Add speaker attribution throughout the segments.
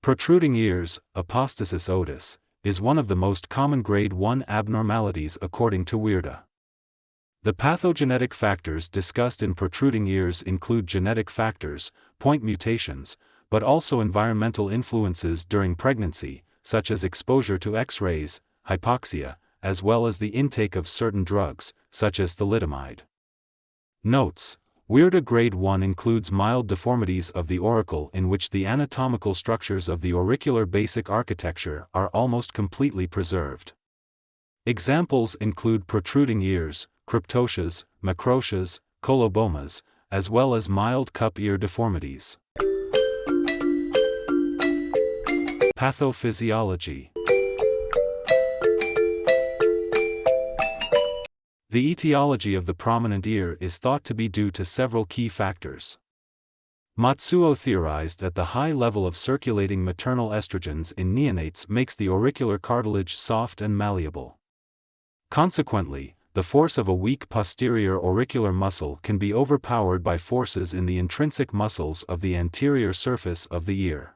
Speaker 1: Protruding ears, apostasis otis, is one of the most common grade 1 abnormalities according to Weirda. The pathogenetic factors discussed in protruding ears include genetic factors, point mutations, but also environmental influences during pregnancy, such as exposure to X-rays, hypoxia, as well as the intake of certain drugs, such as thalidomide. Notes: Weirda grade 1 includes mild deformities of the auricle in which the anatomical structures of the auricular basic architecture are almost completely preserved. Examples include protruding ears, cryptocias, macrotias, colobomas, as well as mild cup ear deformities. Pathophysiology. The etiology of the prominent ear is thought to be due to several key factors. Matsuo theorized that the high level of circulating maternal estrogens in neonates makes the auricular cartilage soft and malleable. Consequently, the force of a weak posterior auricular muscle can be overpowered by forces in the intrinsic muscles of the anterior surface of the ear.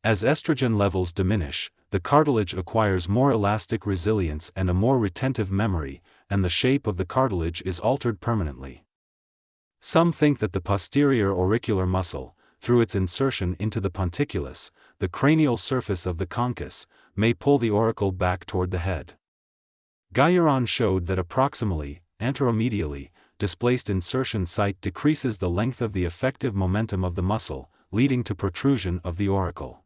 Speaker 1: As estrogen levels diminish, the cartilage acquires more elastic resilience and a more retentive memory, and the shape of the cartilage is altered permanently. Some think that the posterior auricular muscle, through its insertion into the ponticulus, the cranial surface of the concus, may pull the auricle back toward the head. Guilleron showed that approximally, anteromedially, displaced insertion site decreases the length of the effective momentum of the muscle, leading to protrusion of the auricle.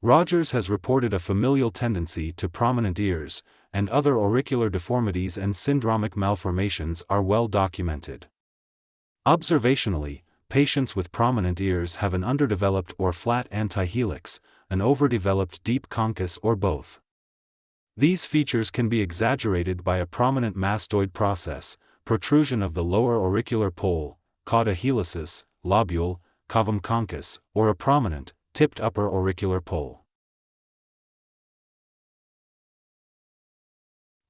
Speaker 1: Rogers has reported a familial tendency to prominent ears, and other auricular deformities and syndromic malformations are well documented. Observationally, patients with prominent ears have an underdeveloped or flat antihelix, an overdeveloped deep concus, or both. These features can be exaggerated by a prominent mastoid process, protrusion of the lower auricular pole, cauda helicis, lobule, cavum concus, or a prominent, tipped upper auricular pole.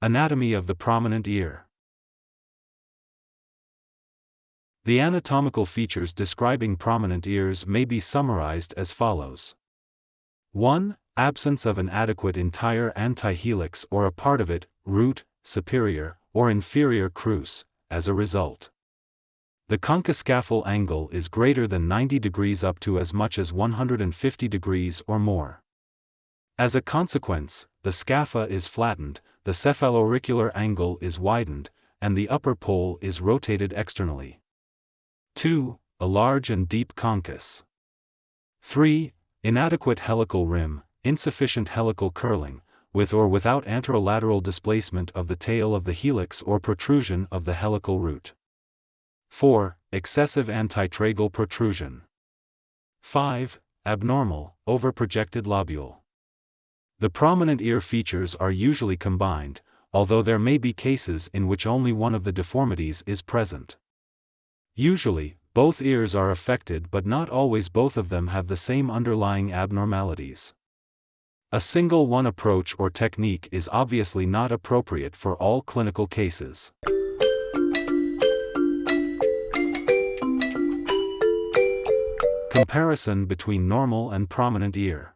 Speaker 1: Anatomy of the prominent ear. The anatomical features describing prominent ears may be summarized as follows. 1. Absence of an adequate entire antihelix or a part of it, root, superior, or inferior crus, as a result. The concuscaphal angle is greater than 90 degrees up to as much as 150 degrees or more. As a consequence, the scapha is flattened, the cephaloauricular angle is widened, and the upper pole is rotated externally. 2. A large and deep concus. 3. Inadequate helical rim, insufficient helical curling, with or without anterolateral displacement of the tail of the helix or protrusion of the helical root. 4. Excessive antitragal protrusion. 5. Abnormal, overprojected lobule. The prominent ear features are usually combined, although there may be cases in which only one of the deformities is present. Usually, both ears are affected, but not always both of them have the same underlying abnormalities. A single one approach or technique is obviously not appropriate for all clinical cases. Comparison between normal and prominent ear.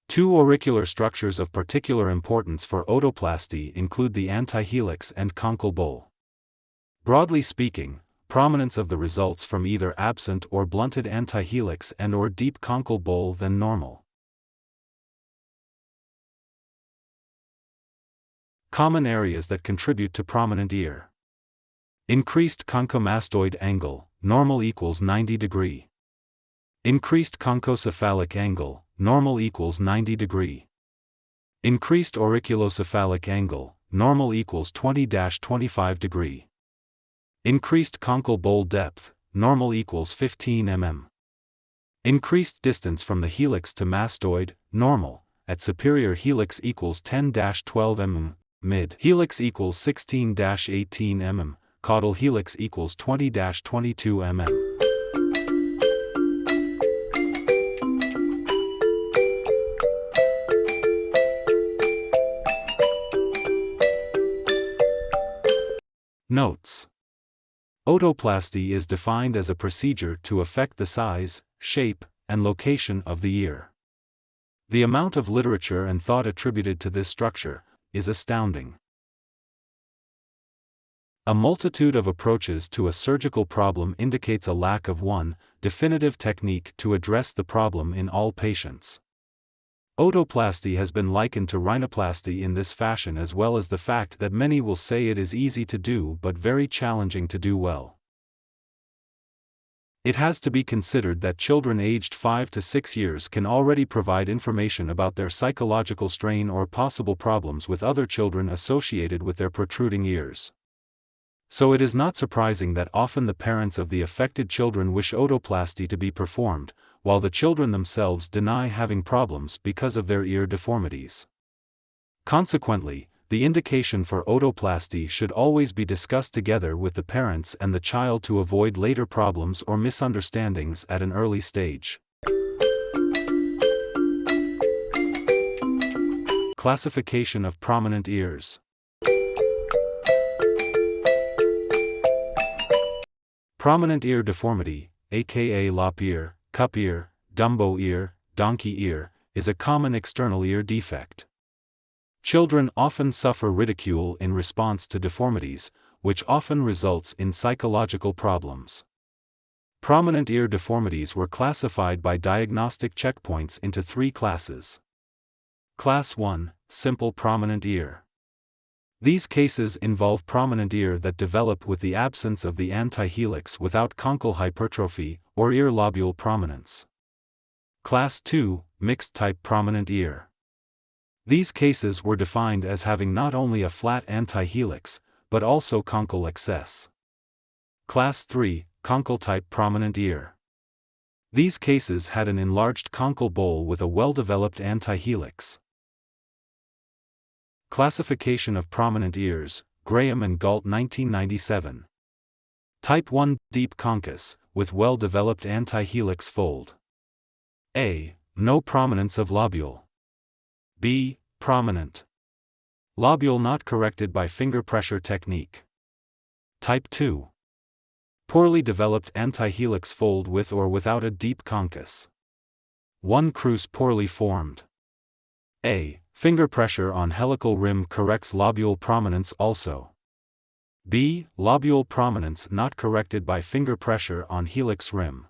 Speaker 1: Two auricular structures of particular importance for otoplasty include the antihelix and conchal bowl. Broadly speaking, prominence of the results from either absent or blunted antihelix and or deep conchal bowl than normal. Common areas that contribute to prominent ear. Increased conchomastoid angle, normal equals 90 degree. Increased conchocephalic angle, normal equals 90 degree. Increased auriculocephalic angle, normal equals 20-25 degree. Increased conchal bowl depth, normal equals 15 mm. Increased distance from the helix to mastoid, normal, at superior helix equals 10-12 mm, mid helix equals 16-18 mm, caudal helix equals 20-22 mm. Notes: Otoplasty is defined as a procedure to affect the size, shape, and location of the ear. The amount of literature and thought attributed to this structure is astounding. A multitude of approaches to a surgical problem indicates a lack of one definitive technique to address the problem in all patients. Otoplasty has been likened to rhinoplasty in this fashion, as well as the fact that many will say it is easy to do but very challenging to do well. It has to be considered that children aged 5 to 6 years can already provide information about their psychological strain or possible problems with other children associated with their protruding ears. So it is not surprising that often the parents of the affected children wish otoplasty to be performed, while the children themselves deny having problems because of their ear deformities. Consequently, the indication for otoplasty should always be discussed together with the parents and the child to avoid later problems or misunderstandings at an early stage. Classification of prominent ears. Prominent ear deformity, aka lop ear, cup ear, Dumbo ear, donkey ear, is a common external ear defect. Children often suffer ridicule in response to deformities, which often results in psychological problems. Prominent ear deformities were classified by diagnostic checkpoints into 3 classes. Class 1, simple prominent ear. These cases involve prominent ear that develop with the absence of the antihelix without conchal hypertrophy or ear lobule prominence. Class 2, mixed type prominent ear. These cases were defined as having not only a flat antihelix, but also conchal excess. Class 3, conchal type prominent ear. These cases had an enlarged conchal bowl with a well-developed antihelix. Classification of prominent ears, Graham and Galt 1997. Type 1, deep conchus, with well-developed antihelix fold. A. No prominence of lobule. B. Prominent lobule not corrected by finger pressure technique. Type 2. Poorly developed antihelix fold with or without a deep conchus. 1 crus poorly formed. A. Finger pressure on helical rim corrects lobule prominence also. B. Lobule prominence not corrected by finger pressure on helix rim.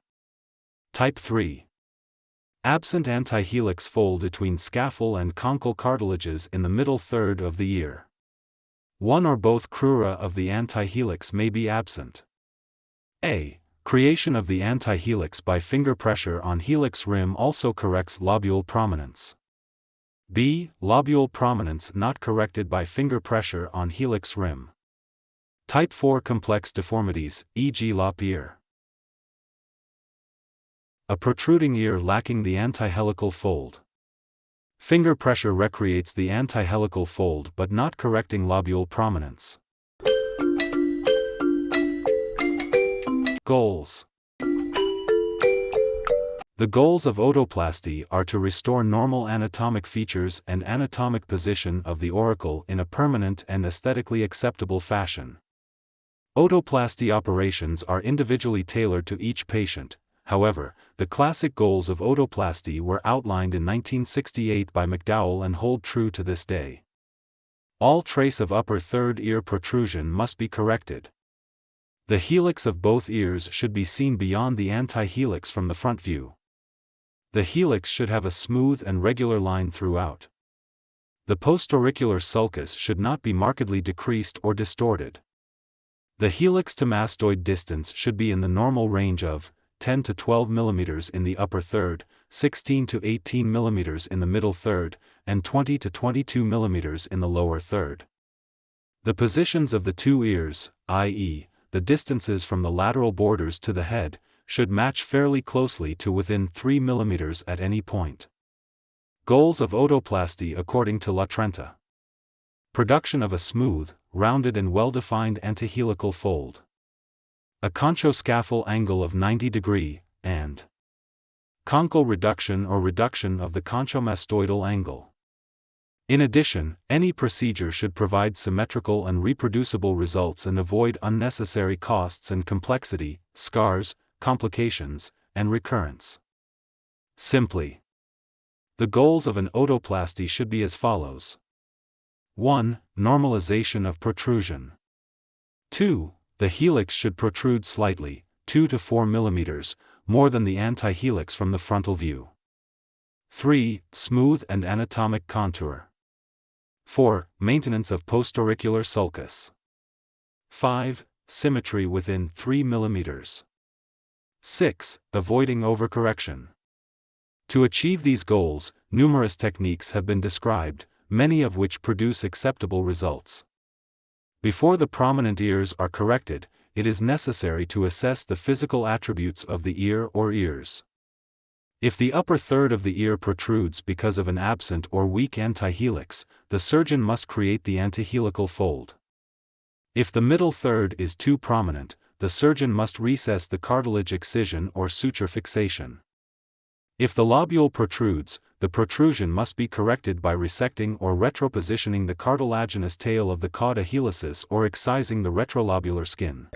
Speaker 1: Type 3. Absent antihelix fold between scaphoid and conchal cartilages in the middle third of the ear. 1 or both crura of the antihelix may be absent. A. Creation of the antihelix by finger pressure on helix rim also corrects lobule prominence. B. Lobule prominence not corrected by finger pressure on helix rim. Type 4 complex deformities, e.g. lop ear. A protruding ear lacking the antihelical fold. Finger pressure recreates the antihelical fold but not correcting lobule prominence. Goals. The goals of otoplasty are to restore normal anatomic features and anatomic position of the auricle in a permanent and aesthetically acceptable fashion. Otoplasty operations are individually tailored to each patient. However, the classic goals of otoplasty were outlined in 1968 by McDowell and hold true to this day. All trace of upper third ear protrusion must be corrected. The helix of both ears should be seen beyond the antihelix from the front view. The helix should have a smooth and regular line throughout. The postauricular sulcus should not be markedly decreased or distorted. The helix to mastoid distance should be in the normal range of 10 to 12 mm in the upper third, 16 to 18 mm in the middle third, and 20 to 22 mm in the lower third. The positions of the 2 ears, i.e., the distances from the lateral borders to the head, should match fairly closely to within 3 mm at any point. Goals of otoplasty according to La Trenta. Production of a smooth, rounded and well-defined antihelical fold. A conchoscaphal angle of 90 degrees, and conchal reduction or reduction of the conchomastoidal angle. In addition, any procedure should provide symmetrical and reproducible results and avoid unnecessary costs and complexity, scars, complications, and recurrence. Simply, the goals of an otoplasty should be as follows. 1. Normalization of protrusion. 2. The helix should protrude slightly, 2 to 4 mm, more than the antihelix from the frontal view. 3. Smooth and anatomic contour. 4. Maintenance of postauricular sulcus. 5. Symmetry within 3 mm. 6. Avoiding overcorrection. To achieve these goals, numerous techniques have been described, many of which produce acceptable results. Before the prominent ears are corrected, it is necessary to assess the physical attributes of the ear or ears. If the upper third of the ear protrudes because of an absent or weak antihelix, the surgeon must create the antihelical fold. If the middle third is too prominent, the surgeon must recess the cartilage excision or suture fixation. If the lobule protrudes, the protrusion must be corrected by resecting or retropositioning the cartilaginous tail of the cauda helicis or excising the retrolobular skin.